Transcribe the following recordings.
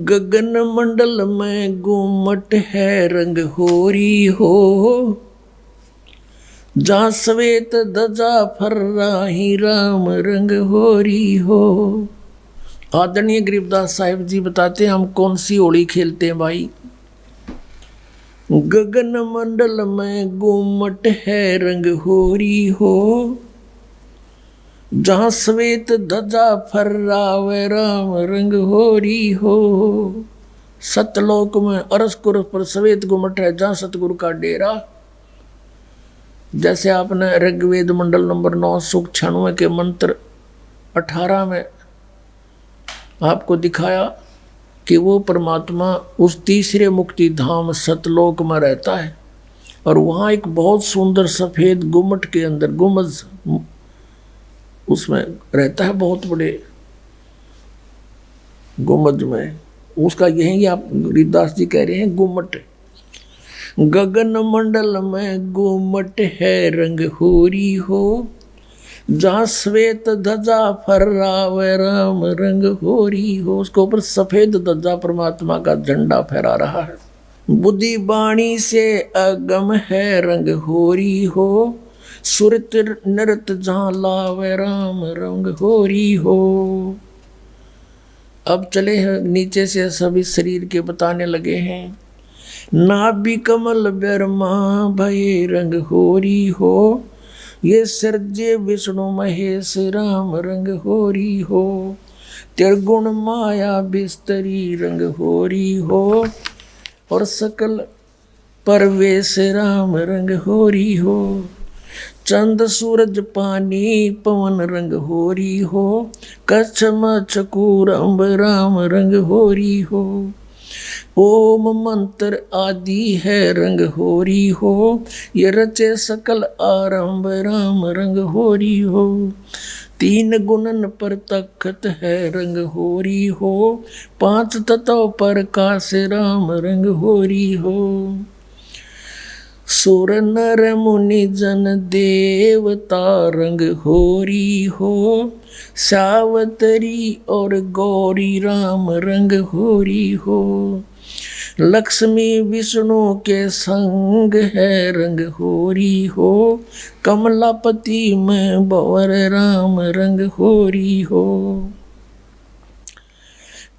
गगन मंडल में गुमट है रंग होरी हो, जहाँ श्वेत ध्वजा फर्राही राम रंग होरी हो। आदरणीय गरीबदास साहिब जी बताते हैं हम कौन सी होली खेलते हैं भाई। गगन मंडल में गुमट है रंग होरी हो, जहाँ श्वेत ध्वजा फर्रावे राम रंग होरी हो। सतलोक में अरसकुर पर श्वेत गुमट है, जहाँ सतगुरु का डेरा। जैसे आपने ऋग्वेद मंडल नंबर 9 सूक्त 96 के मंत्र 18 में आपको दिखाया कि वो परमात्मा उस तीसरे मुक्ति धाम सतलोक में रहता है, और वहाँ एक बहुत सुंदर सफेद गुम्मट के अंदर गुम्बज उसमें रहता है, बहुत बड़े गुम्बज में। उसका यही आप गरीबदास जी कह रहे हैं गुम्मट। गगन मंडल में गुम्मट है रंग होरी हो, जहाँ श्वेत ध्वजा फर्रावे राम रंग होरी हो। उसके ऊपर सफेद ध्वजा परमात्मा का झंडा फहरा रहा है। बुद्धि बाणी से अगम है रंग होरी हो, सुरत नृत जहाँ लावे राम रंग होरी हो। अब चले हैं नीचे से सभी शरीर के बताने लगे हैं। नाभि कमल ब्रह्मा भय रंग होरी हो, ये सर्जे विष्णु महेश राम रंग होरी हो। त्रिगुण माया बिस्तरी रंग होरी हो, और सकल परवेश राम रंग होरी हो। चंद सूरज पानी पवन रंग होरी हो, कच्छ मच्छ कूरम्ब राम रंग होरी हो। ओम मंत्र आदि है रंग होरी हो, ये रचे सकल आरंभ राम रंग होरी हो। तीन गुणन पर तखत है रंग होरी हो, पांच तत्व पर काश राम रंग होरी हो। सुर नर मुनि जन देवता रंग होरी हो, सावतरी और गौरी राम रंग होरी हो। लक्ष्मी विष्णु के संग है रंग होरी हो, कमलापति में बवर राम रंग होरी हो।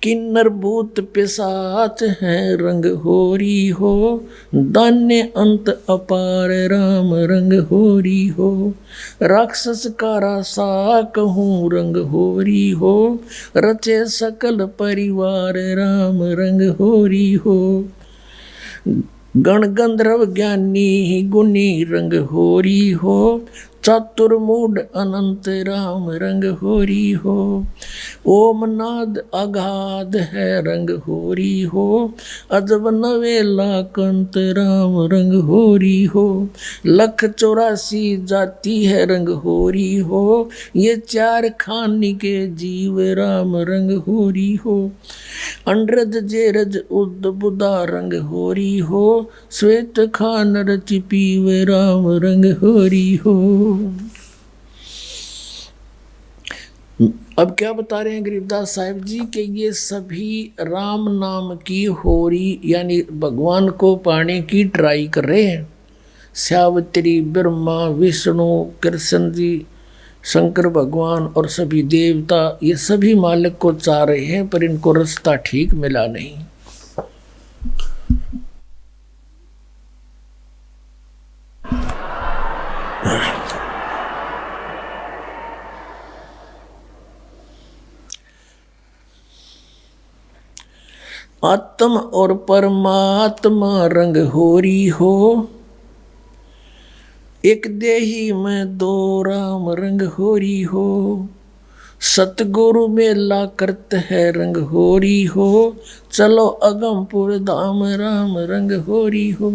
किन्नर भूत पिशाच है रंग होरी हो, दान्य अंत अपार राम रंग होरी हो। राक्षस का रासा कहूँ रंग होरी हो, रचे सकल परिवार राम रंग होरी हो। गण गंधर्व ज्ञानी गुणी रंग होरी हो, चतुर्मूढ़ अनंत राम रंग होरी हो। ओम नाद अगाध है रंग होरी हो, अजब नवेला कंत राम रंग होरी हो। 184 जाति है रंग होरी हो, ये 4 खानी के जीव राम रंग होरी हो। अंड्रज जेरज उद बुदा रंग होरी हो, श्वेत खान रचि पीवे राम रंग होरी हो। अब क्या बता रहे हैं गरीबदास साहिब जी कि ये सभी राम नाम की होरी यानी भगवान को पाने की ट्राई कर रहे हैं। सावित्री, ब्रह्मा, विष्णु, कृष्ण जी, शंकर भगवान और सभी देवता, ये सभी मालिक को चाह रहे हैं, पर इनको रास्ता ठीक मिला नहीं। आत्म और परमात्मा रंग होरी हो, एक देही में 2 राम रंग होरी हो। सतगुरु मेला करत है रंग होरी हो, चलो अगमपुर धाम राम रंग होरी हो।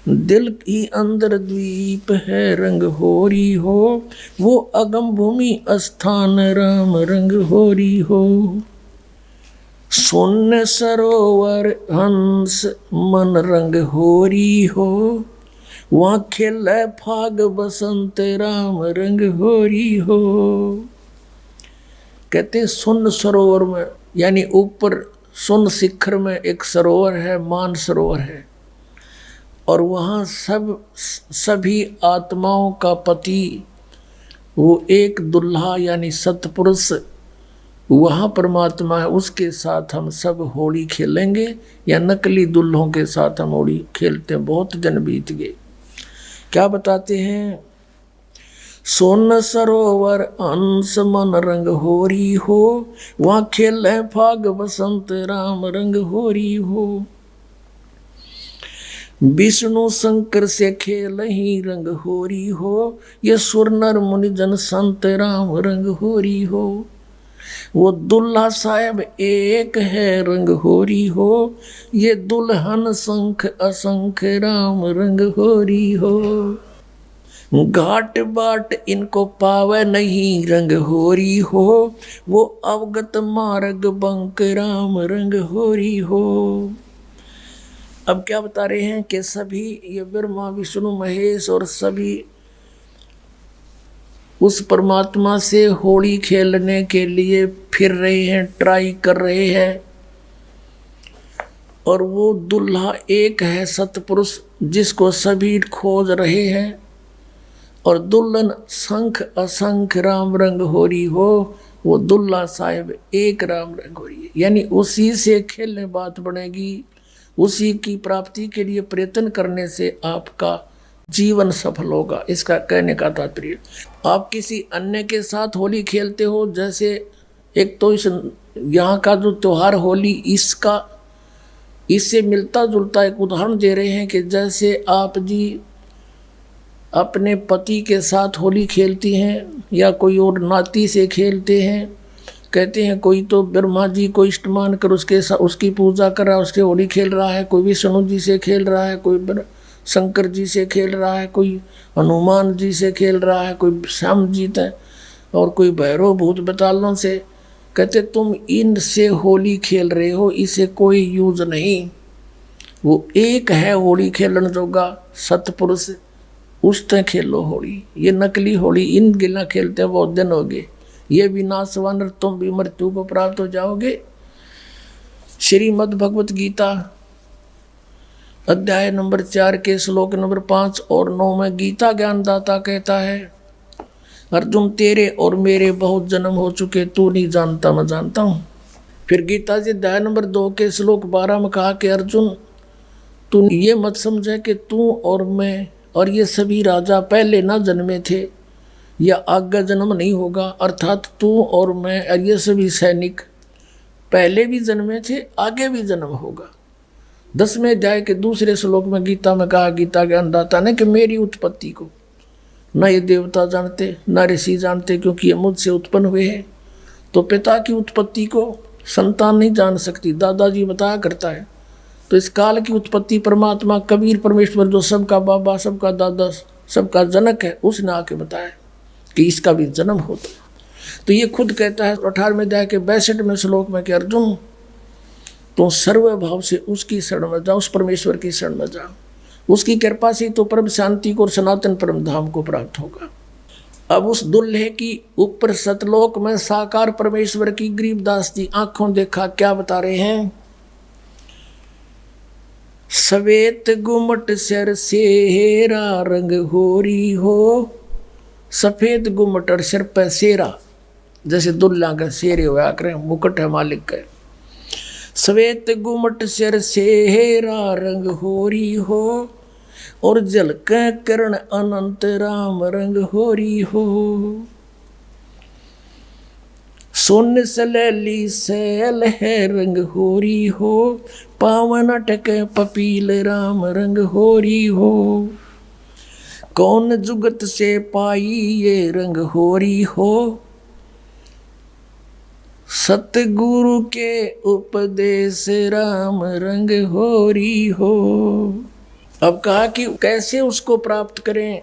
दिल की अंदर द्वीप है रंग होरी हो, वो अगम भूमि स्थान राम रंग होरी हो। शून्य सरोवर हंस मन रंग होरी हो, वहाँ खेले फाग बसंत राम रंग होरी हो। कहते सुन सरोवर में, यानी ऊपर सुन शिखर में एक सरोवर है, मान सरोवर है, और वहाँ सभी आत्माओं का पति वो एक दुल्हा यानी सतपुरुष वहाँ परमात्मा है, उसके साथ हम सब होली खेलेंगे, या नकली दुल्हों के साथ हम होली खेलते हैं। बहुत दिन बीत गए। क्या बताते हैं? सोन सरोवर अंश मन रंग होरी हो, वहाँ खेले फाग बसंत राम रंग होरी हो। विष्णु शंकर से खेल ही रंग होरी हो, ये सुर नर मुनि जन संत राम रंग होरी हो। वो दुल्हा साहब एक है रंग होरी हो, ये दुल्हन शंख असंख राम रंग होरी हो। घाट बाट इनको पावे नहीं रंग होरी हो, वो अवगत मार्ग बंक राम रंग होरी हो। अब क्या बता रहे हैं कि सभी ये ब्रह्मा विष्णु महेश और सभी उस परमात्मा से होली खेलने के लिए फिर रहे हैं, ट्राई कर रहे हैं, और वो दुल्हा एक है सतपुरुष जिसको सभी खोज रहे हैं, और दुल्हन शंख असंख राम रंग होरी हो, वो दुल्हा साहिब एक राम रंग होरी है। यानी उसी से खेलने बात बनेगी, उसी की प्राप्ति के लिए प्रयत्न करने से आपका जीवन सफल होगा। इसका कहने का तात्पर्य, आप किसी अन्य के साथ होली खेलते हो, जैसे एक तो इस यहाँ का जो त्योहार होली इससे मिलता जुलता एक उदाहरण दे रहे हैं कि जैसे आप जी अपने पति के साथ होली खेलती हैं या कोई और नाती से खेलते हैं। कहते हैं कोई तो ब्रह्मा जी को इष्ट मान कर उसकी पूजा कर रहा है, उसके होली खेल रहा है, कोई विष्णु जी से खेल रहा है, कोई शंकर जी से खेल रहा है, कोई हनुमान जी से खेल रहा है, कोई श्याम जी है, और कोई भैरव भूत बतालों से। कहते तुम इनसे होली खेल रहे हो, इसे कोई यूज नहीं। वो एक है होली खेलन जोगा सतपुरुष, उससे खेलो होली। ये नकली होली इन गिला खेलते हैं बहुत दिन हो गए। ये विनाशवान, तुम भी मृत्यु को प्राप्त हो जाओगे। श्रीमद् भगवत गीता अध्याय नंबर 4 के श्लोक नंबर 5 और 9 में गीता ज्ञानदाता कहता है, अर्जुन तेरे और मेरे बहुत जन्म हो चुके, तू नहीं जानता मैं जानता हूँ। फिर गीता जी अध्याय नंबर 2 के श्लोक 12 में कहा कि अर्जुन तू ये मत समझे कि तू और मैं और ये सभी राजा पहले ना जन्मे थे या आगे जन्म नहीं होगा, अर्थात तू और मैं और ये सभी सैनिक पहले भी जन्मे थे, आगे भी जन्म होगा। 10वें अध्याय के दूसरे श्लोक में गीता में कहा गीता ज्ञानदाता ने कि मेरी उत्पत्ति को न ये देवता जानते न ऋषि जानते, क्योंकि ये मुझसे उत्पन्न हुए हैं। तो पिता की उत्पत्ति को संतान नहीं जान सकती, दादाजी बताया करता है। तो इस काल की उत्पत्ति परमात्मा कबीर परमेश्वर जो सबका बाबा सबका दादा सबका जनक है, उसने आके बताया कि इसका भी जन्म होता है। तो ये खुद कहता है 18वें अध्याय के 62वें श्लोक में कि अर्जुन तो सर्व भाव से उसकी शरण में जाओ, उस परमेश्वर की शरण में जाओ, उसकी कृपा से तो परम शांति को और सनातन परम धाम को प्राप्त होगा। अब उस दुल्हे की ऊपर सतलोक में साकार परमेश्वर की गरीबदास जी आंखों देखा क्या बता रहे हैं, सवेत गुमट सिर सेरा रंग होरी हो। सफेद गुमट और सिर पर सेरा, जैसे दुल्हा का शेरे हुआ करें, मुकुट है मालिक का। सवेत गुमट सिर सेरा रंग होरी हो, और झलक किरण अनंत राम रंग होरी हो। सोन सलैली सैल है रंग होरी हो, पावन अटक पपील राम रंग होरी हो। कौन जुगत से पाई ये रंग होरी हो, सतगुरु के उपदेश राम रंग होरी हो। अब कहा कि कैसे उसको प्राप्त करें,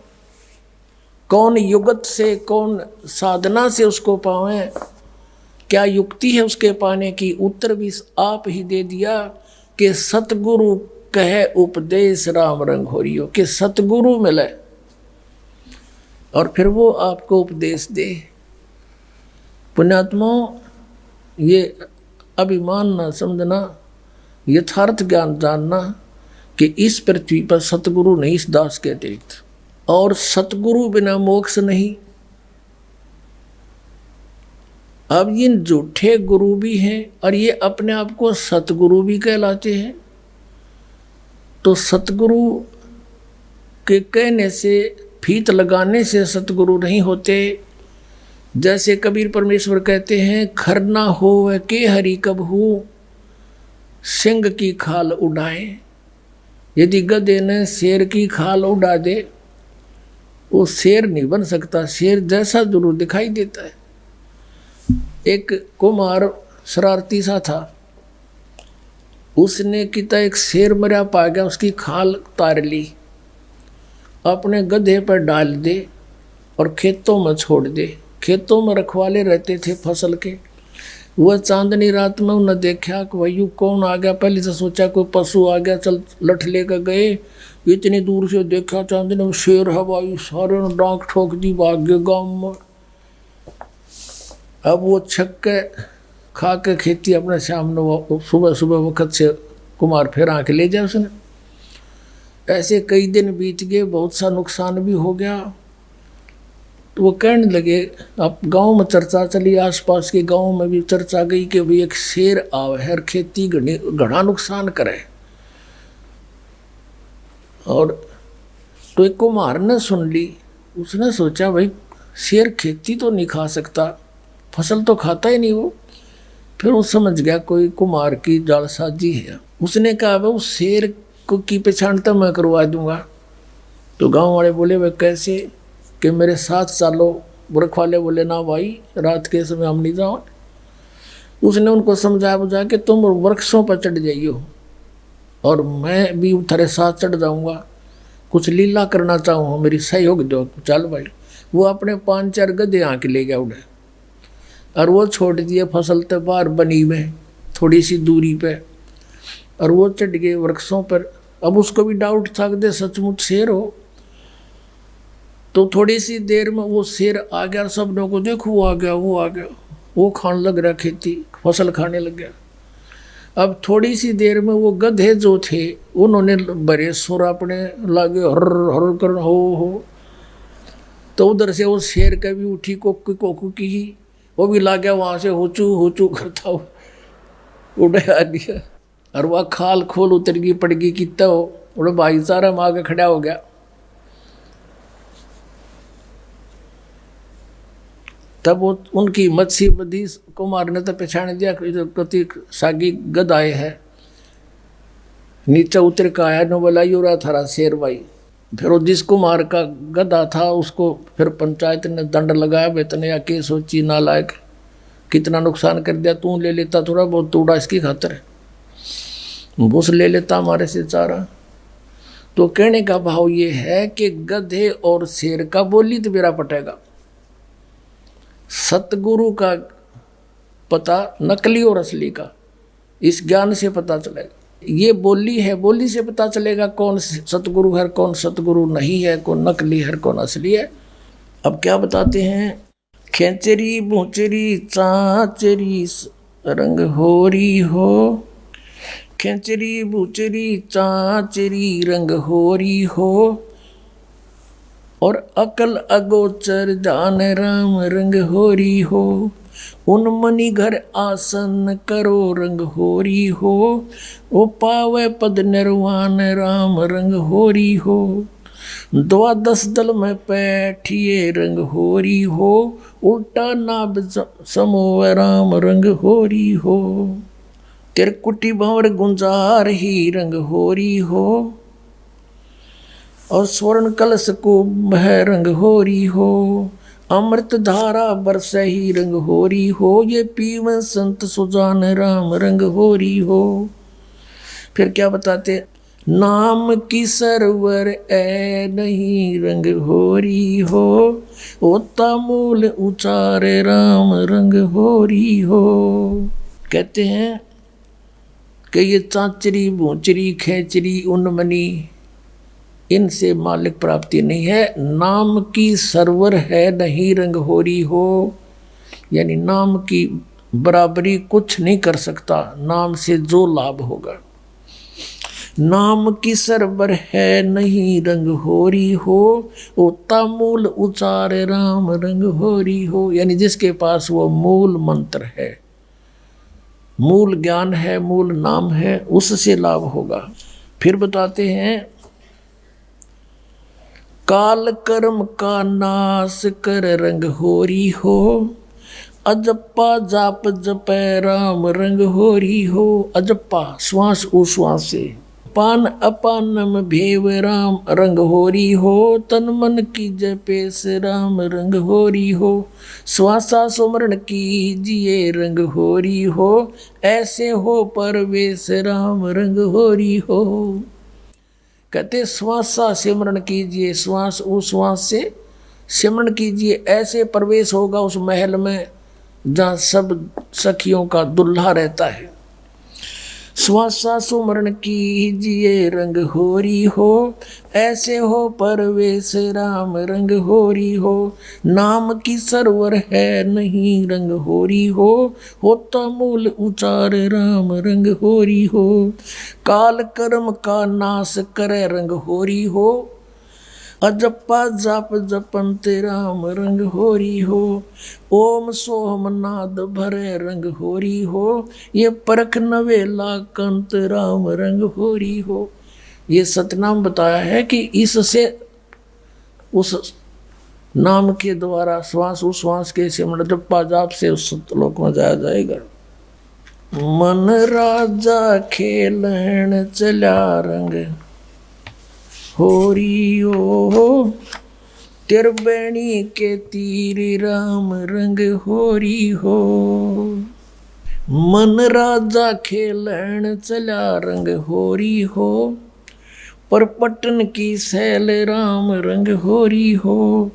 कौन युगत से कौन साधना से उसको पावें, क्या युक्ति है उसके पाने की। उत्तर भी आप ही दे दिया कि सतगुरु कहे उपदेश राम रंग हो रही हो, कि सतगुरु मिले और फिर वो आपको उपदेश दे। पुण्यात्मा, ये अभिमान ना समझना, यथार्थ ज्ञान जानना कि इस पृथ्वी पर सतगुरु नहीं इस दास के अतिरिक्त, और सतगुरु बिना मोक्ष नहीं। अब ये झूठे गुरु भी हैं और ये अपने आप को सतगुरु भी कहलाते हैं। तो सतगुरु के कहने से, फीत लगाने से सतगुरु नहीं होते। जैसे कबीर परमेश्वर कहते हैं, खरना हो के हरि कब हो, सिंह की खाल उड़ाए। यदि गधे ने शेर की खाल उड़ा दे, वो शेर नहीं बन सकता, शेर जैसा जरूर दिखाई देता है। एक कुमार शरारती सा था, उसने किता एक शेर मरा पा गया, उसकी खाल उतार ली, अपने गधे पर डाल दे और खेतों में छोड़ दे। खेतों में रखवाले रहते थे फसल के। वह चांदनी रात में उन्हें देखा कि भाई कौन आ गया। पहले से सोचा कोई पशु आ गया, चल लठ लेकर गए। इतनी दूर से देखा चांदनी में शेर है भाई, सारे ने डांक ठोक दी, भाग गए गाँव में। अब वो छक्के खा के खेती अपने सामने, वो सुबह सुबह वक्त से कुमार फिर आके ले जाए उसने। ऐसे कई दिन बीत गए, बहुत सा नुकसान भी हो गया। तो वो कहने लगे, अब गांव में चर्चा चली, आसपास के गांव में भी चर्चा गई कि भाई एक शेर आवे है, खेती घना नुकसान करे। और तो एक कुम्हार ने सुन ली, उसने सोचा भाई शेर खेती तो नहीं खा सकता, फसल तो खाता ही नहीं वो। फिर वो समझ गया कोई कुम्हार की जालसाजी है। उसने कहा भाई उस शेर को की पहचान तो मैं करवा दूंगा। तो गांव वाले बोले भाई कैसे, कि मेरे साथ चलो। बुरख वाले बोले ना भाई, रात के समय हम नहीं जाओ। उसने उनको समझा बुझा कि तुम वृक्षों पर चढ़ जाइयो और मैं भी तेरे साथ चढ़ जाऊंगा, कुछ लीला करना चाहूँ, मेरी सहयोग दो। चल भाई, वो अपने 5-4 गधे आके ले गया उड़े और वो छोड़ दिए फसल के बाहर बनी में थोड़ी सी दूरी पे, और वो चढ़ गए वृक्षों पर। अब उसको भी डाउट था कि सचमुच शेर हो। तो थोड़ी सी देर में वो शेर आ गया, सब लोगों को देखो वो आ गया, वो आ गया, वो खाने लग रहा, खेती फसल खाने लग गया। अब थोड़ी सी देर में वो गधे जो थे उन्होंने बड़े सुर अपने लागे हर हर कर हो। तो उधर से वो शेर का भी उठी कोकू की, वो भी ला गया वहाँ से होचू करता हो उड़ा दिया। और वह खाल खोल उतर गई, पड़ गई कितना हो, उड़े भाईचारा में आके खड़ा हो गया। तब वो उनकी मच्छी बदी कुमार ने तो पहचान दिया कति सागी गदाए है। नीचे उतर का आया, न बोला यू रहा थारा शेर भाई। फिर वो जिस कुमार का गधा था उसको फिर पंचायत ने दंड लगाया, बेतने या के सोची नालायक, कितना नुकसान कर दिया, तू ले लेता थोड़ा बहुत तोड़ा इसकी खातर, भूस ले लेता हमारे से चारा। तो कहने का भाव ये है कि गधे और शेर का बोली तो मेरा पटेगा, सतगुरु का पता नकली और असली का इस ज्ञान से पता चलेगा। ये बोली है, बोली से पता चलेगा कौन सतगुरु है, कौन सतगुरु नहीं है, कौन नकली है, कौन असली है। अब क्या बताते हैं, खेचरी भूचरी चाचरी रंग होरी हो, खेचरी भूचरी चाचरी रंग होरी हो, और अकल अगोचर जान राम रंग होरी हो, उन मनी घर आसन करो रंग होरी हो, ओ पावे पद निर्वाण राम रंग होरी हो, 12 दल में बैठिए रंग होरी हो, उल्टा नाभ समोह राम रंग होरी हो, तिरकुटी भंवर गुंजार ही रंग होरी हो, और स्वर्ण कलश को बह रंग होरी हो, अमृत धारा बरस ही रंग होरी हो, ये पीवन संत सुजान राम रंग होरी हो। फिर क्या बताते, नाम की सरवर ए नहीं रंग होरी हो, ओता मूल उचारे राम रंग होरी हो। कहते हैं कि ये चांचरी भूचरी खेचरी उन्मनी इनसे मालिक प्राप्ति नहीं है। नाम की सरवर है नहीं रंग होरी हो, यानी नाम की बराबरी कुछ नहीं कर सकता नाम से जो लाभ होगा। नाम की सरबर है नहीं रंग होरी हो, ओता मूल उचार राम रंग होरी हो, यानी जिसके पास वो मूल मंत्र है, मूल ज्ञान है, मूल नाम है, उससे लाभ होगा। फिर बताते हैं काल कर्म का नाश कर रंग होरी हो, अजप्पा जाप जपै राम रंग होरी हो। अजप्पा श्वास उश्वास से, पान अपानम भेव राम रंग होरी हो, तन मन की जपेस राम रंग होरी हो। श्वासा सुमरण कीजिए रंग होरी हो, ऐसे हो परवेश राम रंग होरी हो। कहते श्वासा सिमरण कीजिए, श्वास उश्वास से सिमरण कीजिए, ऐसे प्रवेश होगा उस महल में जहाँ सब सखियों का दुल्हा रहता है। श्वासा सुमरण कीजिए रंग होरी हो, ऐसे हो परवेश राम रंग होरी हो। नाम की सरवर है नहीं रंग होरी हो, होता मूल उचार राम रंग होरी हो। काल कर्म का नाश करे रंग होरी हो, अजप्पा जाप जपंत राम रंग होरी हो। ओम सोम नाद भरे रंग होरी हो, ये परख नवेला कंत राम रंग होरी हो। ये सतनाम बताया है कि इससे उस नाम के द्वारा श्वास उश्वास के सिमरण जप्पा जाप से उस सतलोक में जाया जाएगा। मन राजा खेलन चला रंग होरी हो, त्रिवेणी के तीर राम रंग होरी हो। मन राजा खेलन चला रंग होरी हो, पर पटन की सैल राम रंग होरी हो।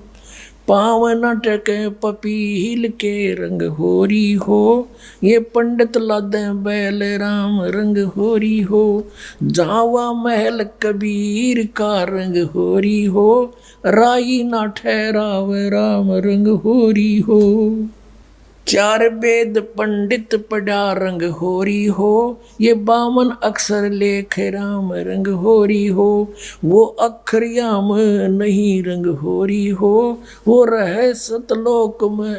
पावन टके पपील के रंग होरी हो, ये पंडित लादे बैल राम रंग होरी हो। जावा महल कबीर का रंग होरी हो, राई ना ठहराव राम रंग होरी हो। चार वेद पंडित पढ़ा रंग होरी हो, ये 52 अक्षर लेख राम रंग होरी हो। वो अक्षर याम नहीं रंग होरी हो, वो रहे सतलोक में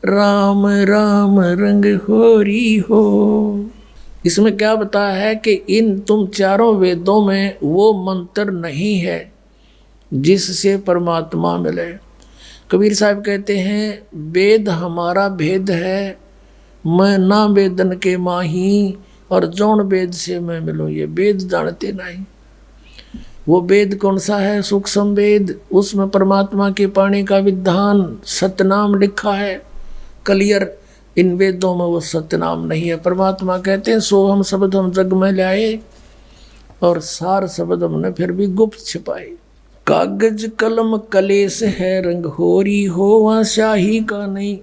राम राम रंग होरी हो। इसमें क्या बताया है कि इन तुम चारों वेदों में वो मंत्र नहीं है जिससे परमात्मा मिले। कबीर साहब कहते हैं वेद हमारा भेद है, मैं ना वेदन के माही, और जौन वेद से मैं मिलूँ, ये वेद जानते नहीं। वो वेद कौन सा है? सूक्ष्म वेद, उसमें परमात्मा के पाने का विधान सतनाम लिखा है क्लियर। इन वेदों में वो सतनाम नहीं है। परमात्मा कहते हैं सो हम शब्द हम जग में लाए, और सार शब्द हमने फिर भी गुप्त छिपाए। कागज कलम कलेस है रंग होरी हो, वहाँ शाही का नहीं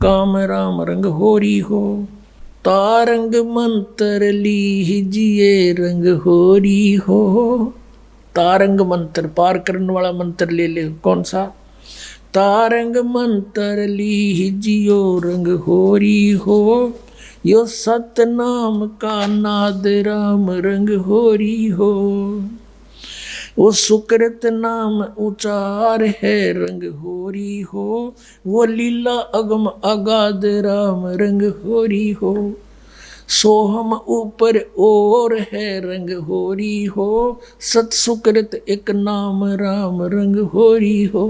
काम राम रंग होरी हो। तारंग मंत्र लीजिए रंग होरी हो, तारंग मंत्र पार करने वाला मंत्र ले ले। कौन सा? तारंग मंत्र लीजियो रंग होरी हो, यो सतनाम का नाद राम रंग होरी हो। वो सुकृत नाम उचार है रंग होरी हो, वो लीला अगम अगाध राम रंग होरी हो। सोहम ऊपर और है रंग होरी हो, सत सुकृत एक नाम राम रंग होरी हो।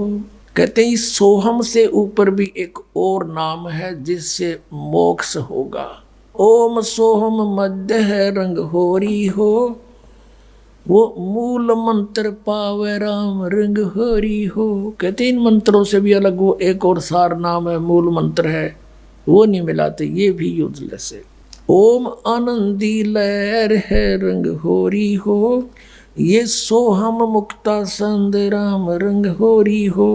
कहते हैं सोहम से ऊपर भी एक और नाम है जिससे मोक्ष होगा। ओम सोहम मध्य है रंग होरी हो, वो मूल मंत्र पावे राम रंग होरी हो। कहते इन मंत्रों से भी अलग वो एक और सार नाम है, मूल मंत्र है, वो नहीं मिलाते, ये भी यूजलेस है। ओम आनंदी लहर है रंग होरी हो, ये सोहम मुक्ता संद राम रंग होरी हो।